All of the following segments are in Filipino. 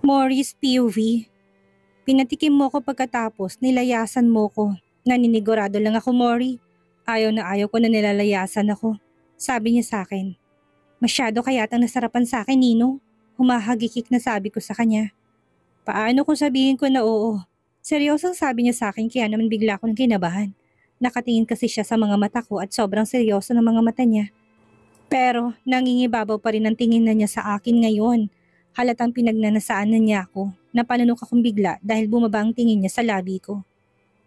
Morris POV, pinatikim mo ko pagkatapos nilayasan mo ko. Naninigurado lang ako, Mori. Ayaw na ayaw ko na nilalayasan ako. Sabi niya sa akin. Masyado kayatang nasarapan sa akin, Nino. Humahagikik na sabi ko sa kanya. Paano kung sabihin ko na oo? Seryosong sabi niya sa akin kaya naman bigla akong kinabahan. Nakatingin kasi siya sa mga mata ko at sobrang seryoso ng mga mata niya. Pero nangingibabaw pa rin ang tingin na niya sa akin ngayon. Halatang pinagnanasaan na niya ako. Napanunok akong bigla dahil bumaba ang tingin niya sa labi ko.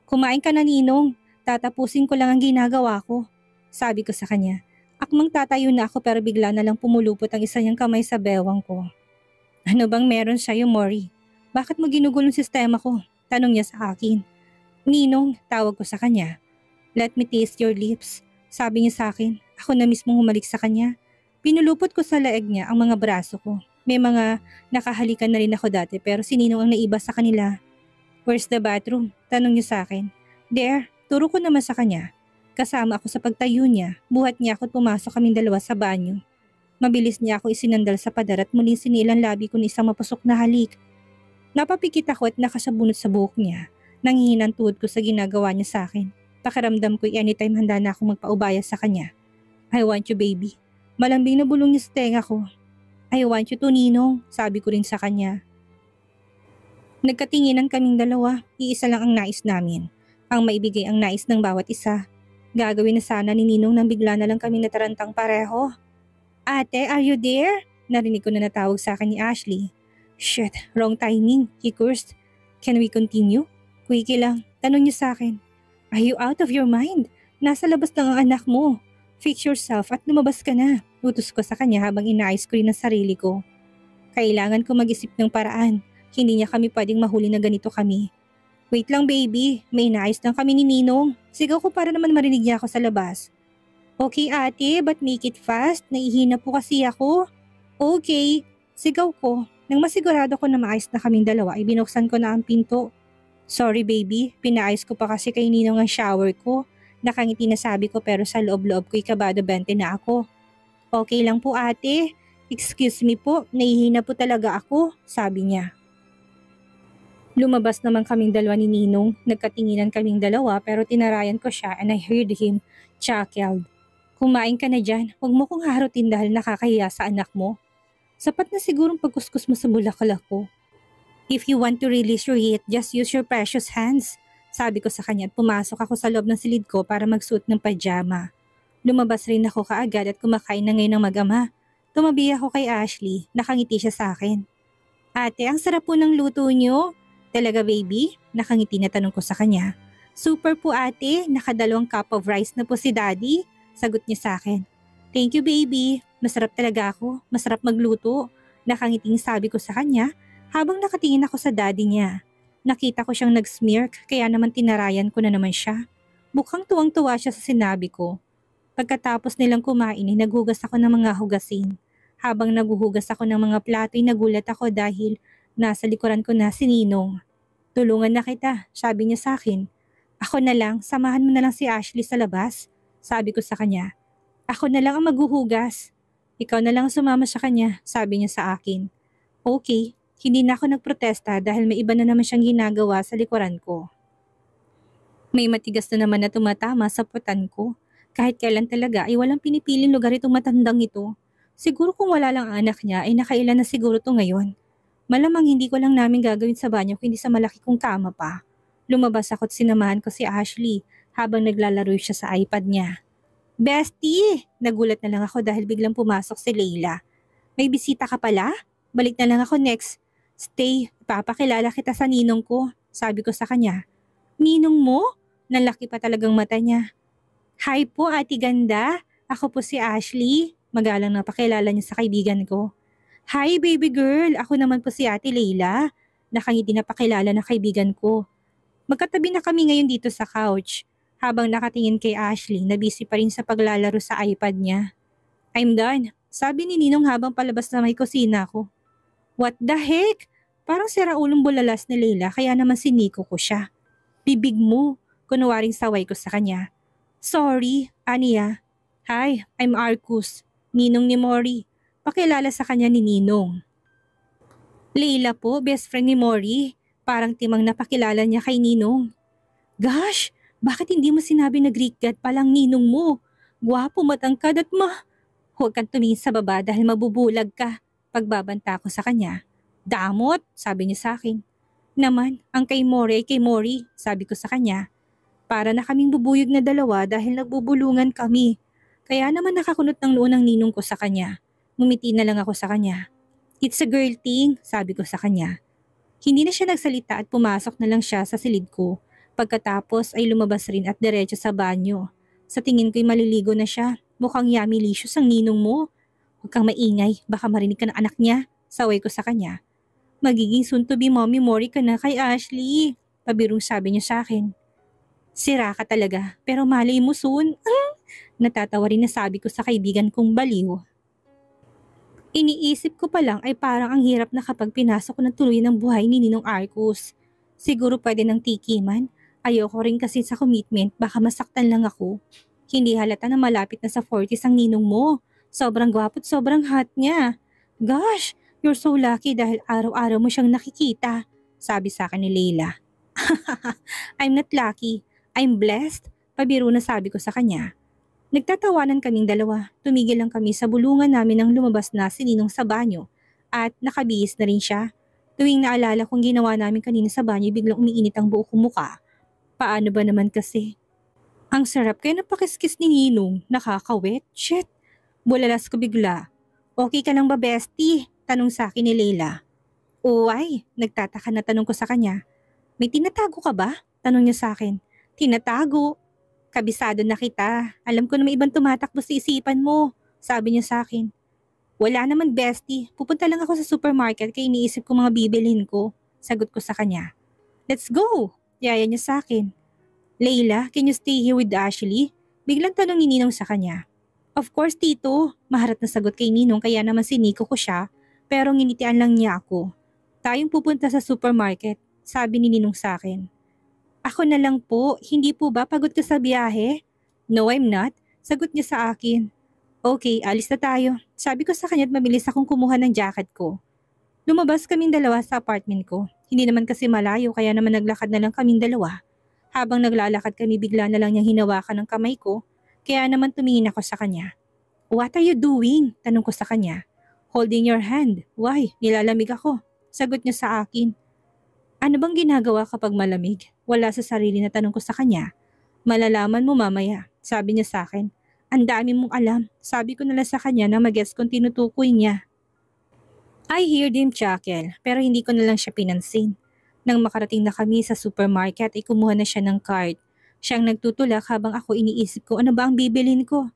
Kumain ka na, Ninong. Tatapusin ko lang ang ginagawa ko. Sabi ko sa kanya. Akmang tatayo na ako pero bigla na lang pumulupot ang isa niyang kamay sa bewang ko. Ano bang meron sa'yo, Mori? Bakit mo ginugulong sistema ko? Tanong niya sa akin. Ninong, tawag ko sa kanya. Let me taste your lips. Sabi niya sa akin. Ako na mismong humalik sa kanya. Pinulupot ko sa leeg niya ang mga braso ko. May mga nakahalikan na rin ako dati pero si Ninong ang naiba sa kanila. Where's the bathroom? Tanong niya sa akin. There, turo ko naman sa kanya. Kasama ako sa pagtayo niya, buhat niya ako at pumasok kaming dalawa sa banyo. Mabilis niya ako isinandal sa pader at muling sinilang labi ko ng isang mapusok na halik. Napapikit ako at nakasabunot sa buhok niya. Nangihinang tuhod ko sa ginagawa niya sa akin. Pakiramdam ko'y anytime handa na akong magpaubaya sa kanya. I want you, baby. Malambing na bulong niya sa tenga ko. I want you to, Ninong, sabi ko rin sa kanya. Nagkatinginan kaming dalawa, iisa lang ang nais namin. Ang maibigay ang nais ng bawat isa. Gagawin na sana ni Ninong nang bigla na lang kaming natarantang pareho. Ate, are you there? Narinig ko na natawag sa akin ni Ashley. Shit, wrong timing, he cursed. Can we continue? Quickie lang, tanong niya sa akin. Are you out of your mind? Nasa labas lang ang anak mo. Fix yourself at lumabas ka na. Utos ko sa kanya habang inaayos ko rin ang sarili ko. Kailangan ko mag-isip ng paraan. Hindi niya kami pwedeng mahuli na ganito kami. Wait lang baby, may inaayos lang kami ni Ninong. Sigaw ko para naman marinig niya ako sa labas. Okay ate, but make it fast. Naihina po kasi ako. Okay, sigaw ko. Nang masigurado ko na maayos na kaming dalawa ay binuksan ko na ang pinto. Sorry baby, pinaayos ko pa kasi kay Ninong ang shower ko. Nakangiti na sabi ko pero sa loob-loob ko'y kabado 20 na ako. Okay lang po ate. Excuse me po, nahihina po talaga ako, sabi niya. Lumabas naman kaming dalawa ni Ninong. Nagkatinginan kaming dalawa pero tinarayan ko siya and I heard him chuckled. Kumain ka na dyan, huwag mo kong harutin dahil nakakahiya sa anak mo. Sapat na sigurong pagkuskus mo sa bulaklak ko. If you want to release your heat, just use your precious hands. Sabi ko sa kanya at pumasok ako sa loob ng silid ko para magsuot ng pajama. Lumabas rin ako kaagad at kumakain na ngayon ng mag-ama. Tumabi ako kay Ashley, nakangiti siya sa akin. Ate, ang sarap po ng luto niyo. Talaga baby? Nakangiti na tanong ko sa kanya. Super po ate, nakadalawang cup of rice na po si daddy. Sagot niya sa akin. Thank you baby, masarap talaga ako, masarap magluto. Nakangiting sabi ko sa kanya habang nakatingin ako sa daddy niya. Nakita ko siyang nag-smirk kaya naman tinarayan ko na naman siya. Mukhang tuwang-tuwa siya sa sinabi ko. Pagkatapos nilang kumain ay naghugas ako ng mga hugasin. Habang naghuhugas ako ng mga plato ay nagulat ako dahil nasa likuran ko na si Ninong. Tulungan na kita, sabi niya sa akin. Ako na lang, samahan mo na lang si Ashley sa labas. Sabi ko sa kanya. Ako na lang ang maghuhugas. Ikaw na lang sumama sa kanya, sabi niya sa akin. Okay, hindi na ako nagprotesta dahil may iba na naman siyang ginagawa sa likuran ko. May matigas na naman na tumatama sa putan ko. Kahit kailan talaga ay walang pinipiling lugar itong matandang ito. Siguro kung wala lang ang anak niya ay nakailan na siguro to ngayon. Malamang hindi ko lang namin gagawin sa banyo kundi sa malaki kong kama pa. Lumabas ako at sinamahan ko si Ashley habang naglalaro siya sa iPad niya. Bestie! Nagulat na lang ako dahil biglang pumasok si Leila. May bisita ka pala? Balik na lang ako next. Stay, ipapakilala kita sa ninong ko, sabi ko sa kanya. Ninong mo? Nalaki pa talagang mata niya. Hi po ate ganda, ako po si Ashley. Magalang na pakilala niya sa kaibigan ko. Hi baby girl, ako naman po si ate Leila. Nakangiti na pakilala na kaibigan ko. Magkatabi na kami ngayon dito sa couch. Habang nakatingin kay Ashley na busy pa rin sa paglalaro sa iPad niya. I'm done, sabi ni Ninong habang palabas na may kusina ko. What the heck? Parang siraulong bulalas ni Leila kaya naman siniko ko siya. Bibig mo, kunwaring saway ko sa kanya. Sorry, Ania. Hi, I'm Arcus, Ninong ni Mori. Pakilala sa kanya ni Ninong. Leila po, best friend ni Mori. Parang timang napakilala niya kay Ninong. Gosh, bakit hindi mo sinabi na Greek god palang ninong mo? Gwapo, matangkad at Huwag kang tumingin sa baba dahil mabubulag ka. Pagbabanta ko sa kanya. Damot, sabi niya sa akin. Naman, ang kay Mori ay kay Mori, sabi ko sa kanya. Para na kaming bubuyog na dalawa dahil nagbubulungan kami. Kaya naman nakakunot ng noo ng ninong ko sa kanya. Ngumiti na lang ako sa kanya. It's a girl thing, sabi ko sa kanya. Hindi na siya nagsalita at pumasok na lang siya sa silid ko. Pagkatapos ay lumabas rin at diretso sa banyo. Sa tingin ko'y maliligo na siya. Mukhang yummy-licious ang ninong mo. Huwag kang maingay, baka marinig ka ng anak niya. Saway ko sa kanya. Magiging soon-to-be mommy Mori ka na kay Ashley. Pabirong sabi niya sa akin. Sira ka talaga, pero malay mo soon. Natatawa rin na sabi ko sa kaibigan kong baliw. Iniisip ko pa lang ay parang ang hirap na kapag pinasok ko ng tuloy ng buhay ni Ninong Arcos. Siguro pwede ng tikiman. Ayoko rin kasi sa commitment, baka masaktan lang ako. Hindi halata na malapit na sa 40s ang ninong mo. Sobrang gwapo at sobrang hot niya. Gosh, you're so lucky dahil araw-araw mo siyang nakikita, sabi sa akin ni Leila. I'm not lucky, I'm blessed, pabiro na sabi ko sa kanya. Nagtatawanan kaming dalawa, tumigil lang kami sa bulungan namin nang lumabas na si Ninong sa banyo at nakabihis na rin siya. Tuwing naalala kong ginawa namin kanina sa banyo biglang umiinit ang buo kong muka. Paano ba naman kasi? Ang sarap kaya napakiskis ni Ninong, nakakawet, shit. Bulalas ko bigla. Okay ka lang ba bestie? Tanong sa akin ni Leila. Uway, nagtataka na tanong ko sa kanya. May tinatago ka ba? Tanong niya sa akin. Tinatago? Kabisado na kita. Alam ko na may ibang tumatakbo sa isipan mo. Sabi niya sa akin. Wala naman bestie. Pupunta lang ako sa supermarket kaya iniisip ko mga bibilhin ko. Sagot ko sa kanya. Let's go! Yaya niya sa akin. Leila, can you stay here with Ashley? Biglang tanong ni Ninong sa kanya. Of course, Tito. Maharap na sagot kay Ninong kaya naman siniko ko siya. Pero nginitian lang niya ako. Tayong pupunta sa supermarket. Sabi ni Ninong sa akin. Ako na lang po, hindi po ba pagod ka sa biyahe? No, I'm not. Sagot niya sa akin. Okay, alis na tayo. Sabi ko sa kanya at mabilis akong kumuha ng jacket ko. Lumabas kaming dalawa sa apartment ko. Hindi naman kasi malayo kaya naman naglakad na lang kaming dalawa. Habang naglalakad kami bigla na lang niyang hinawakan ng kamay ko, kaya naman tumingin ako sa kanya. What are you doing? Tanong ko sa kanya. Holding your hand. Why? Nilalamig ako. Sagot niya sa akin. Ano bang ginagawa kapag malamig? Wala sa sarili na tanong ko sa kanya. Malalaman mo mamaya, sabi niya sa akin. Ang dami mong alam. Sabi ko na lang sa kanya na mag-guess kung tinutukoy niya. I heard him chuckle, pero hindi ko na lang siya pinansin. Nang makarating na kami sa supermarket ay kumuha na siya ng card. Siyang nagtutulak habang ako iniisip ko ano ba ang bibilin ko.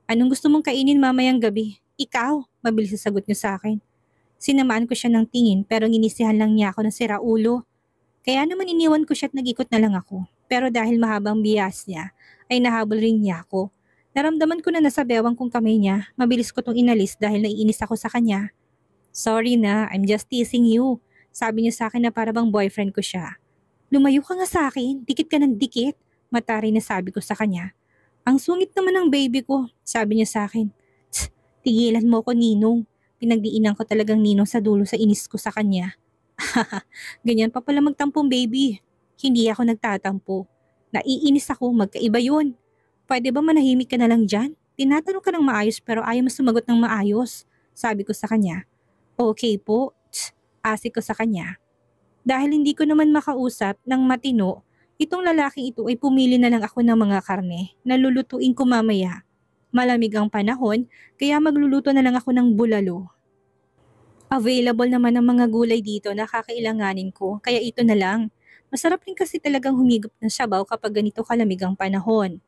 Anong gusto mong kainin mamayang gabi? Ikaw, mabilis na sagot niya sa akin. Sinamaan ko siya ng tingin pero nginisihan lang niya ako ng siraulo. Kaya naman iniwan ko siya at nag-ikot na lang ako. Pero dahil mahabang biyas niya, ay nahabol rin niya ako. Naramdaman ko na nasa bewang kong kamay niya, mabilis ko tong inalis dahil naiinis ako sa kanya. Sorry na, I'm just teasing you. Sabi niya sa akin na para bang boyfriend ko siya. Lumayo ka nga sa akin, dikit ka ng dikit. Matari na sabi ko sa kanya. Ang sungit naman ng baby ko, sabi niya sa akin. Tsk, tigilan mo ko Ninong. Pinagdiinan ko talagang Ninong sa dulo sa inis ko sa kanya. Ganyan pa pala magtampong baby. Hindi ako nagtatampo. Naiinis ako, magkaiba yun. Pwede ba manahimik ka na lang dyan? Tinatanong ka ng maayos pero ayaw mo sumagot ng maayos. Sabi ko sa kanya. Okay po. Asik ko sa kanya. Dahil hindi ko naman makausap ng matino, itong lalaking ito ay pumili na lang ako ng mga karne na lulutuin ko mamaya. Malamig ang panahon, kaya magluluto na lang ako ng bulalo. Available naman ang mga gulay dito na kakailanganin ko, kaya ito na lang. Masarap rin kasi talagang humigop ng sabaw kapag ganito kalamig ang panahon.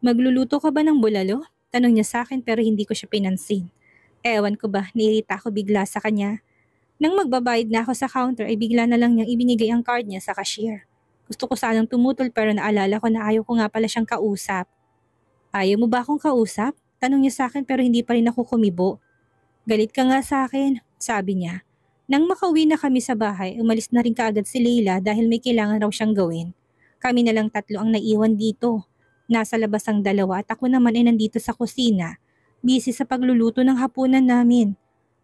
Magluluto ka ba ng bulalo? Tanong niya sa akin pero hindi ko siya pinansin. Ewan ko ba, nirita ako bigla sa kanya. Nang magbabayad na ako sa counter ay bigla na lang niyang ibinigay ang card niya sa cashier. Gusto ko sanang tumutol pero naalala ko na ayaw ko nga pala siyang kausap. Ayaw mo ba akong kausap? Tanong niya sa akin pero hindi pa rin ako kumibo. Galit ka nga sa akin, sabi niya. Nang makauwi na kami sa bahay, umalis na rin kaagad si Leila dahil may kailangan raw siyang gawin. Kami na lang tatlo ang naiwan dito. Nasa labas ang dalawa at ako naman ay nandito sa kusina. Busy sa pagluluto ng hapunan namin.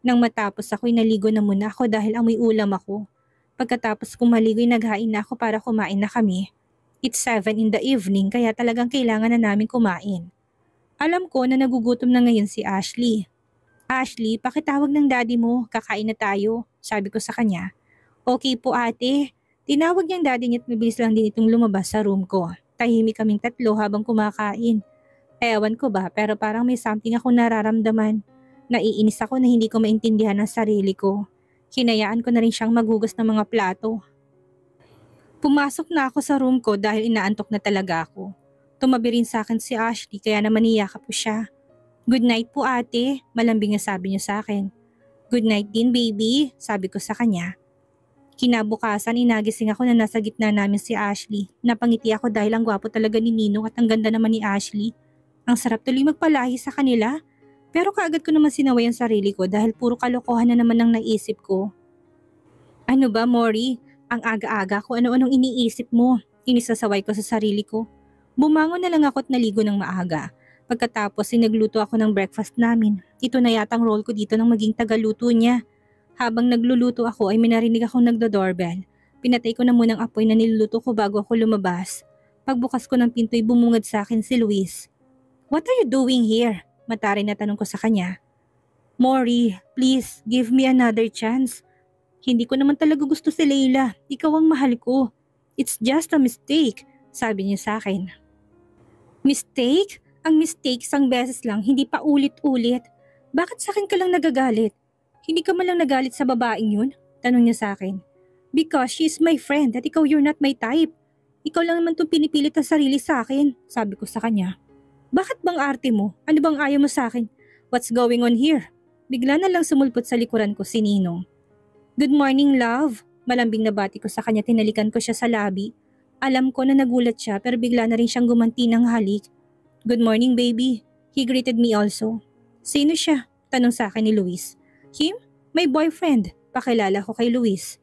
Nang matapos ako'y naligo na muna ako dahil amoy ulam ako. Pagkatapos kong maligo'y naghain na ako para kumain na kami. It's 7 in the evening kaya talagang kailangan na namin kumain. Alam ko na nagugutom na ngayon si Ashley. Ashley, pakitawag ng daddy mo, kakain na tayo, sabi ko sa kanya. Okay po ate. Tinawag niyang daddy niya at mabilis lang din itong lumabas sa room ko. Tahimik kaming tatlo habang kumakain. Ewan ko ba pero parang may something ako nararamdaman. Naiinis ako na hindi ko maintindihan ang sarili ko. Hinayaan ko na rin siyang maghugas ng mga plato. Pumasok na ako sa room ko dahil inaantok na talaga ako. Tumabi rin sa akin si Ashley kaya naman niyakap ko siya. Good night po ate, malambing na sabi niya sa akin. Good night din baby, sabi ko sa kanya. Kinabukasan inagising ako na nasa gitna namin si Ashley. Napangiti ako dahil ang gwapo talaga ni Ninong at ang ganda naman ni Ashley. Ang sarap tuloy magpalahi sa kanila. Pero kaagad ko naman sinaway ang sarili ko dahil puro kalokohan na naman ang naisip ko. Ano ba Mori? Ang aga-aga ko ano-anong iniisip mo. Inisasaway ko sa sarili ko. Bumangon na lang ako at naligo ng maaga. Pagkatapos nagluto ako ng breakfast namin. Ito na yatang role ko dito ng maging tagaluto niya. Habang nagluluto ako ay minarinig akong nagdo-doorbell. Pinatay ko na munang apoy na niluluto ko bago ako lumabas. Pagbukas ko ng pinto ay bumungad sa akin si Luis. What are you doing here? Mataray na tanong ko sa kanya. Mori, please give me another chance. Hindi ko naman talaga gusto si Leila. Ikaw ang mahal ko. It's just a mistake, sabi niya sa akin. Mistake? Ang mistake isang beses lang, hindi pa ulit-ulit. Bakit sa akin ka lang nagagalit? Hindi ka man lang nagalit sa babaeng yun? Tanong niya sa akin. Because she is my friend at ikaw you're not my type. Ikaw lang naman itong pinipilit ang sarili sa akin, sabi ko sa kanya. Bakit bang arte mo? Ano bang ayaw mo sa akin? What's going on here? Bigla na lang sumulpot sa likuran ko si Ninong. Good morning, love. Malambing na bati ko sa kanya, tinalikan ko siya sa labi. Alam ko na nagulat siya pero bigla na rin siyang gumanti ng halik. Good morning, baby. He greeted me also. Sino siya? Tanong sa akin ni Luis. Him? My boyfriend. Pakilala ko kay Luis.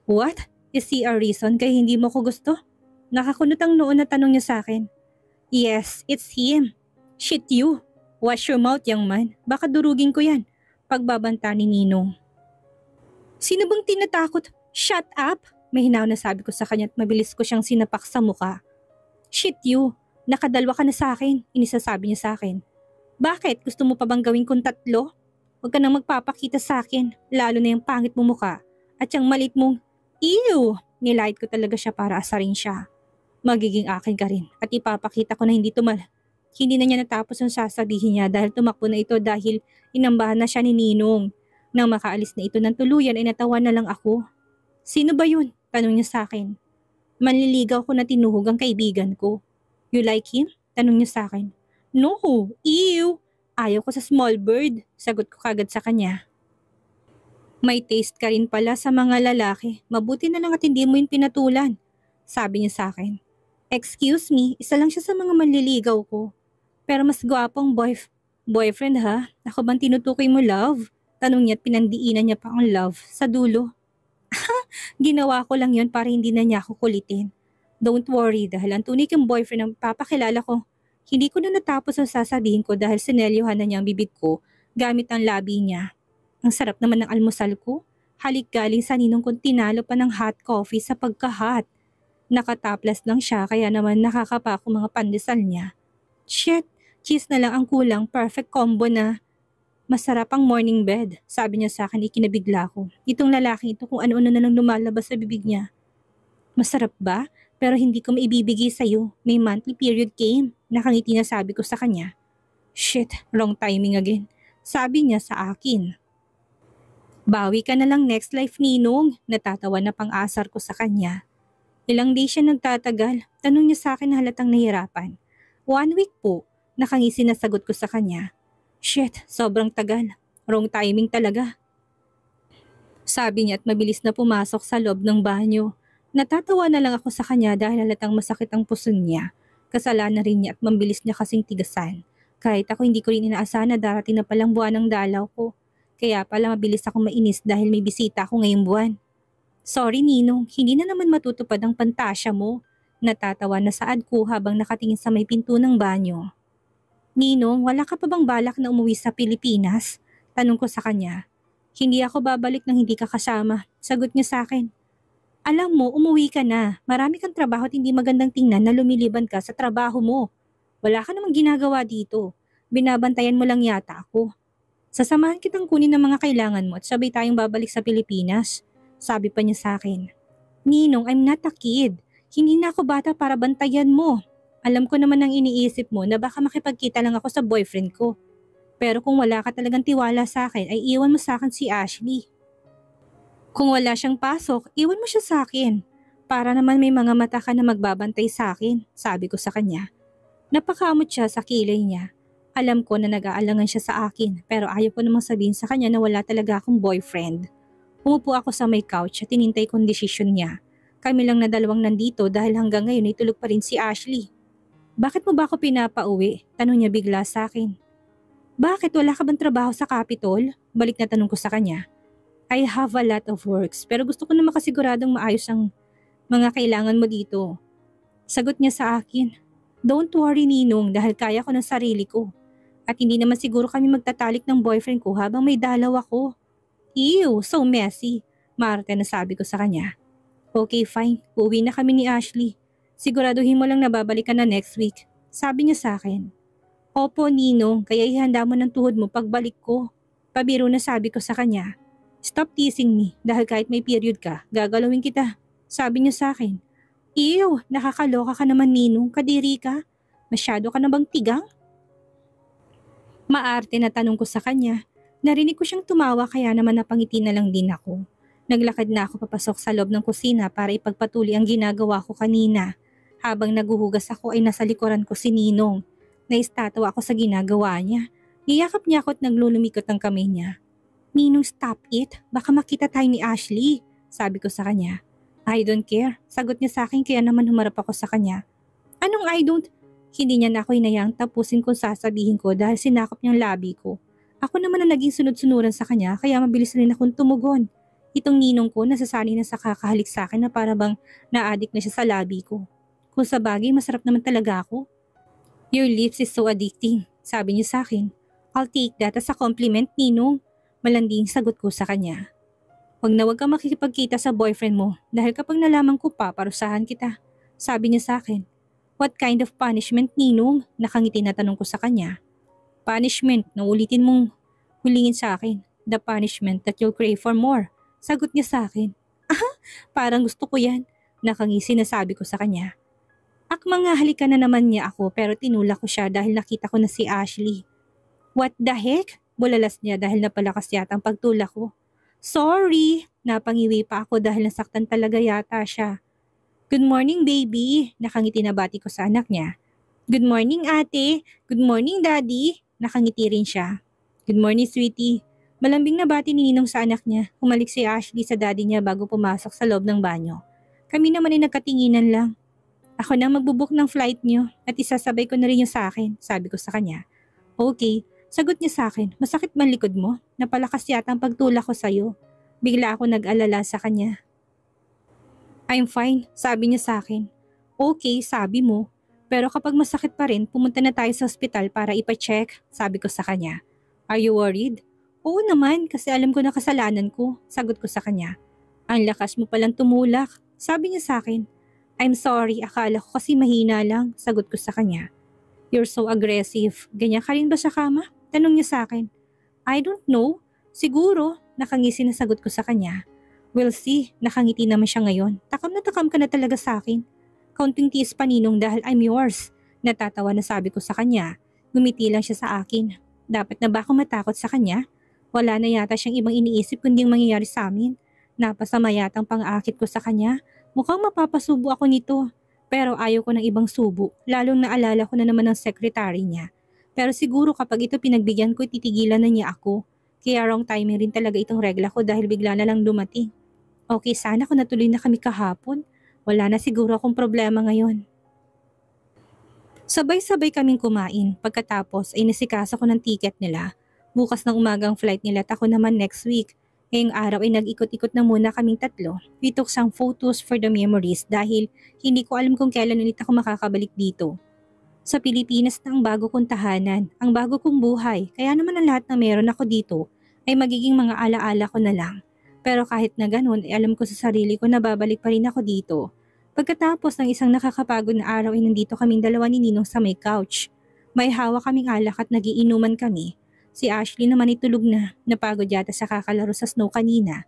What? Is he a reason kaya hindi mo ko gusto? Nakakunot ang noon na tanong niya sa akin. Yes, it's him. Shit you. Wash your mouth, young man. Baka durugin ko yan. Pagbabanta ni Ninong. Sino bang tinatakot? Shut up! May hinaw na sabi ko sa kanya at mabilis ko siyang sinapak sa muka. Shit you. Nakadalwa ka na sa akin. Inisasabi niya sa akin. Bakit? Gusto mo pa bang gawin kong tatlo? Huwag ka nang magpapakita sa akin. Lalo na yung pangit mo muka. At yung malit mong, ew! Nilait ko talaga siya para asarin siya. Magiging akin ka rin at ipapakita ko na hindi Hindi na niya natapos ang sasabihin niya dahil tumakbo na ito dahil inambahan na siya ni Ninong. Nang makaalis na ito ng tuluyan ay natawa na lang ako. Sino ba yun? Tanong niya sa akin. Manliligaw ko na tinuhog ang kaibigan ko. You like him? Tanong niya sa akin. No, ew! Ayaw ko sa small bird. Sagot ko kagad sa kanya. May taste ka rin pala sa mga lalaki. Mabuti na lang at hindi mo yun pinatulan. Sabi niya sa akin. Excuse me, isa lang siya sa mga manliligaw ko. Pero mas gwapong boyfriend ha? Ako bang tinutukoy mo love? Tanong niya at pinandiinan niya pa ang love sa dulo. Ginawa ko lang yon para hindi na niya ako kulitin. Don't worry dahil ang tunay kong boyfriend ang papakilala ko. Hindi ko na natapos ang sasabihin ko dahil sinelyohan na niya ang bibig ko gamit ang labi niya. Ang sarap naman ng almusal ko. Halik galing sa ninong kong tinalo pa ng hot coffee sa pagka-hot. Nakataplas lang siya kaya naman nakakapa ako mga pandesal niya. Shit, cheese na lang ang kulang, perfect combo na. Masarap ang morning bed, sabi niya sa akin, ikinabigla ko. Itong lalaking ito kung ano-ano na lang lumalabas sa bibig niya. Masarap ba? Pero hindi ko maibibigay sa'yo. May monthly period came. Nakangiti na sabi ko sa kanya. Shit, wrong timing again. Sabi niya sa akin. Bawi ka na lang next life, Ninong. Natatawa na pang-asar ko sa kanya. Ilang days siya nagtatagal. Tanong niya sa akin na halatang nahirapan. 1 week po. Nakangisi na sagot ko sa kanya. Shit, sobrang tagal. Wrong timing talaga. Sabi niya at mabilis na pumasok sa loob ng banyo. Natatawa na lang ako sa kanya dahil halatang masakit ang puson niya. Kasalanan rin niya at mabilis niya kasing tigasan. Kahit ako hindi ko rin inaasahan na darating na palang buwan ng dalaw ko. Kaya pala mabilis akong mainis dahil may bisita ako ngayong buwan. Sorry Ninong, hindi na naman matutupad ang pantasya mo. Natatawa na saad ko habang nakatingin sa may pinto ng banyo. Ninong, wala ka pa bang balak na umuwi sa Pilipinas? Tanong ko sa kanya. Hindi ako babalik nang hindi ka kasama. Sagot niya sa akin. Alam mo, umuwi ka na. Marami kang trabaho at hindi magandang tingnan na lumiliban ka sa trabaho mo. Wala ka namang ginagawa dito. Binabantayan mo lang yata ako. Sasamahan kitang kunin ng mga kailangan mo at sabay tayong babalik sa Pilipinas. Sabi pa niya sa akin. Ninong, I'm not a kid. Hindi na ako bata para bantayan mo. Alam ko naman ang iniisip mo na baka makipagkita lang ako sa boyfriend ko. Pero kung wala ka talagang tiwala sa akin ay iwan mo sa akin si Ashley. Kung wala siyang pasok, iwan mo siya sa akin. Para naman may mga mata ka na magbabantay sa akin, sabi ko sa kanya. Napakamot siya sa kilay niya. Alam ko na nag-aalangan siya sa akin pero ayaw ko namang sabihin sa kanya na wala talaga akong boyfriend. Umupo ako sa may couch at tinintay ko ang desisyon niya. Kami lang na dalawang nandito dahil hanggang ngayon ay tulog pa rin si Ashley. Bakit mo ba ako pinapauwi? Tanong niya bigla sa akin. Bakit wala ka bang trabaho sa Capitol? Balik na tanong ko sa kanya. I have a lot of works pero gusto ko na makasiguradong maayos ang mga kailangan mo dito. Sagot niya sa akin. Don't worry Ninong dahil kaya ko ng sarili ko. At hindi naman siguro kami magtatalik ng boyfriend ko habang may dalaw ako. Ew, so messy. Marte na sabi ko sa kanya. Okay fine, uuwi na kami ni Ashley. Siguraduhin mo lang na babalik ka na next week. Sabi niya sa akin. Opo Ninong, kaya ihanda mo ng tuhod mo pagbalik ko. Pabiro na sabi ko sa kanya. Stop teasing me dahil kahit may period ka, gagalawin kita. Sabi niya sa akin. Ew, nakakaloka ka naman Ninong, kadiri ka. Masyado ka na bang tigang? Maarte na tanong ko sa kanya. Narinig ko siyang tumawa kaya naman napangiti na lang din ako. Naglakad na ako papasok sa loob ng kusina para ipagpatuloy ang ginagawa ko kanina. Habang naguhugas ako ay nasa likuran ko si Ninong. Naistatwa ako sa ginagawa niya. Niyakap niya ako at naglulumikot ang kamay niya. Ninong, stop it. Baka makita tayo ni Ashley. Sabi ko sa kanya. I don't care. Sagot niya sa akin kaya naman humarap ako sa kanya. Anong I don't? Hindi niya na ako hinayang tapusin kung sasabihin ko dahil sinakop niyang labi ko. Ako naman ang naging sunod-sunuran sa kanya kaya mabilis rin akong tumugon. Itong Ninong ko nasasanay na sa kakahalik sa akin na para bang na-addict na siya sa labi ko. Kung sa bagay masarap naman talaga ako. Your lips is so addicting, sabi niya sa akin. I'll take that as a compliment, Ninong. Malanding sagot ko sa kanya. Huwag kang makikipagkita sa boyfriend mo dahil kapag nalaman ko pa, parusahan kita. Sabi niya sa akin. What kind of punishment, Ninong? Nakangiti na tanong ko sa kanya. Punishment na ulitin mong hulingin sa akin. The punishment that you'll crave for more. Sagot niya sa akin. Parang gusto ko yan. Nakangisi na sabi ko sa kanya. Akmang nga halikan na naman niya ako pero tinulak ko siya dahil nakita ko na si Ashley. What the heck? Bulalas niya dahil napalakas yata ang pagtulak ko. Sorry! Napangiwi pa ako dahil nasaktan talaga yata siya. Good morning baby! Nakangiti na bati ko sa anak niya. Good morning ate! Good morning daddy! Nakangiti rin siya. Good morning sweetie! Malambing na bati ni Ninong sa anak niya. Humalik si Ashley sa daddy niya bago pumasok sa loob ng banyo. Kami naman ay nagkatinginan lang. Ako na magbubook ng flight niyo at isasabay ko na rin yung sa akin, sabi ko sa kanya. Okay, sagot niya sa akin, masakit man likod mo? Napalakas yata ang pagtulak ko sa'yo. Bigla ako nag-alala sa kanya. I'm fine, sabi niya sa akin. Okay, sabi mo. Pero kapag masakit pa rin, pumunta na tayo sa ospital para ipa-check, sabi ko sa kanya. Are you worried? Oo naman, kasi alam ko na kasalanan ko, sagot ko sa kanya. Ang lakas mo palang tumulak, sabi niya sa akin. I'm sorry, akala ko kasi mahina lang, sagot ko sa kanya. You're so aggressive, ganyan ka rin ba sa kama? Tanong niya sa akin. I don't know, siguro, nakangisi na sagot ko sa kanya. We'll see, nakangiti naman siya ngayon. Takam ka na talaga sa akin. Kaunting tiis pa Ninong dahil I'm yours. Natatawa na sabi ko sa kanya. Gumiti lang siya sa akin. Dapat na ba ako matakot sa kanya? Wala na yata siyang ibang iniisip kundi ang mangyayari sa amin. Napasama yata ang pang-aakit ko sa kanya. Mukhang mapapasubo ako nito. Pero ayaw ko ng ibang subo, lalong naalala ko na naman ang secretary niya. Pero siguro kapag ito pinagbigyan ko, titigilan na niya ako. Kaya wrong timing rin talaga itong regla ko dahil bigla na lang dumating. Okay, sana kung natuloy na kami kahapon. Wala na siguro akong problema ngayon. Sabay-sabay kaming kumain. Pagkatapos ay nasikaso ko ng ticket nila. Bukas ng umagang flight nila at ako naman next week. Ngayong araw ay nag-ikot-ikot na muna kaming tatlo. We took some photos for the memories dahil hindi ko alam kung kailan ulit ako makakabalik dito. Sa Pilipinas na ang bago kong tahanan, ang bago kong buhay, kaya naman ang lahat na meron ako dito ay magiging mga alaala ko na lang. Pero kahit na ganun, alam ko sa sarili ko na babalik pa rin ako dito. Pagkatapos ng isang nakakapagod na araw ay nandito kaming dalawa ni Ninong sa may couch. May hawak kaming alak at nagiinuman kami. Si Ashley naman ay tulog na, napagod yata sa kakalaro sa snow kanina.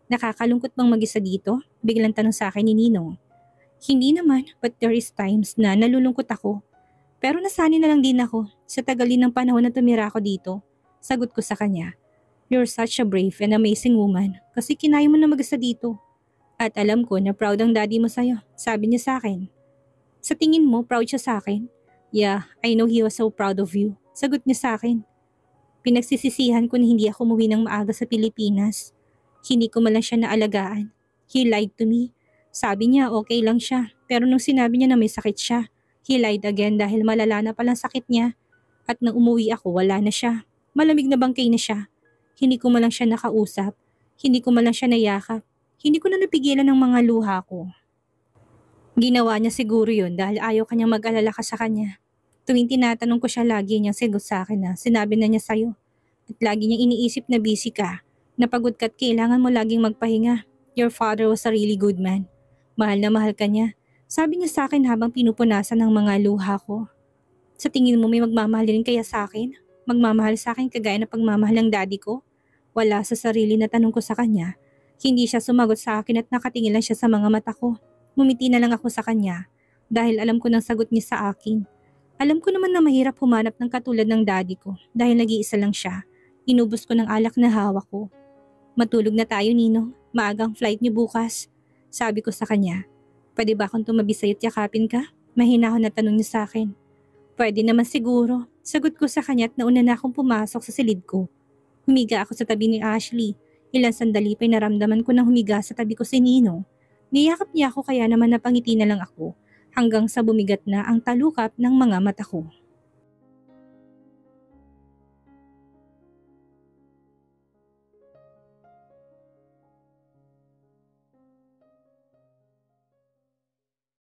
Nakakalungkot bang mag-isa dito? Biglang tanong sa akin ni Ninong. Hindi naman, but there is times na nalulungkot ako. Pero nasanay na lang din ako sa tagal din ng panahon na tumira ako dito. Sagot ko sa kanya. You're such a brave and amazing woman kasi kinaya mo na mag-isa dito. At alam ko na proud ang daddy mo sa'yo, sabi niya sa akin. Sa tingin mo, proud siya sa akin? Yeah, I know he was so proud of you. Sagot niya sa akin. Pinagsisisihan ko na hindi ako umuwi ng maaga sa Pilipinas. Hindi ko man lang siya naalagaan. He lied to me. Sabi niya okay lang siya, pero nung sinabi niya na may sakit siya, he lied again dahil malala na palang sakit niya. At nang umuwi ako, wala na siya. Malamig na bangkay na siya. Hindi ko man lang siya nakausap. Hindi ko man lang siya nayakap. Hindi ko na napigilan ng mga luha ko. Ginawa niya siguro yun dahil ayaw kanyang mag-alala ka sa kanya. Tuwing tinatanong ko siya, lagi niyang sagot sa akin na sinabi na niya sa'yo. At lagi niyang iniisip na busy ka. Napagod ka at kailangan mo laging magpahinga. Your father was a really good man. Mahal na mahal ka niya. Sabi niya sa akin habang pinupunasan ng mga luha ko. Sa tingin mo may magmamahal rin kaya sa akin? Magmamahal sa akin kagaya ng pagmamahal ng daddy ko? Wala sa sarili na tanong ko sa kanya. Hindi siya sumagot sa akin at nakatingin lang siya sa mga mata ko. Ngumiti na lang ako sa kanya dahil alam ko ng sagot niya sa akin. Alam ko naman na mahirap humanap ng katulad ng daddy ko dahil nag-iisa lang siya. Inubos ko ng alak na hawak ko. Matulog na tayo, Ninong. Maagang flight niyo bukas. Sabi ko sa kanya. Pwede ba akong tumabi sa'yo at yakapin ka? Mahinahon na tanong niya sa akin. Pwede naman siguro. Sagot ko sa kanya at nauna na akong pumasok sa silid ko. Humiga ako sa tabi ni Ashley. Ilang sandali pa'y naramdaman ko nang humiga sa tabi ko si Ninong. Niyakap niya ako kaya naman napangiti na lang ako hanggang sa bumigat na ang talukap ng mga mata ko.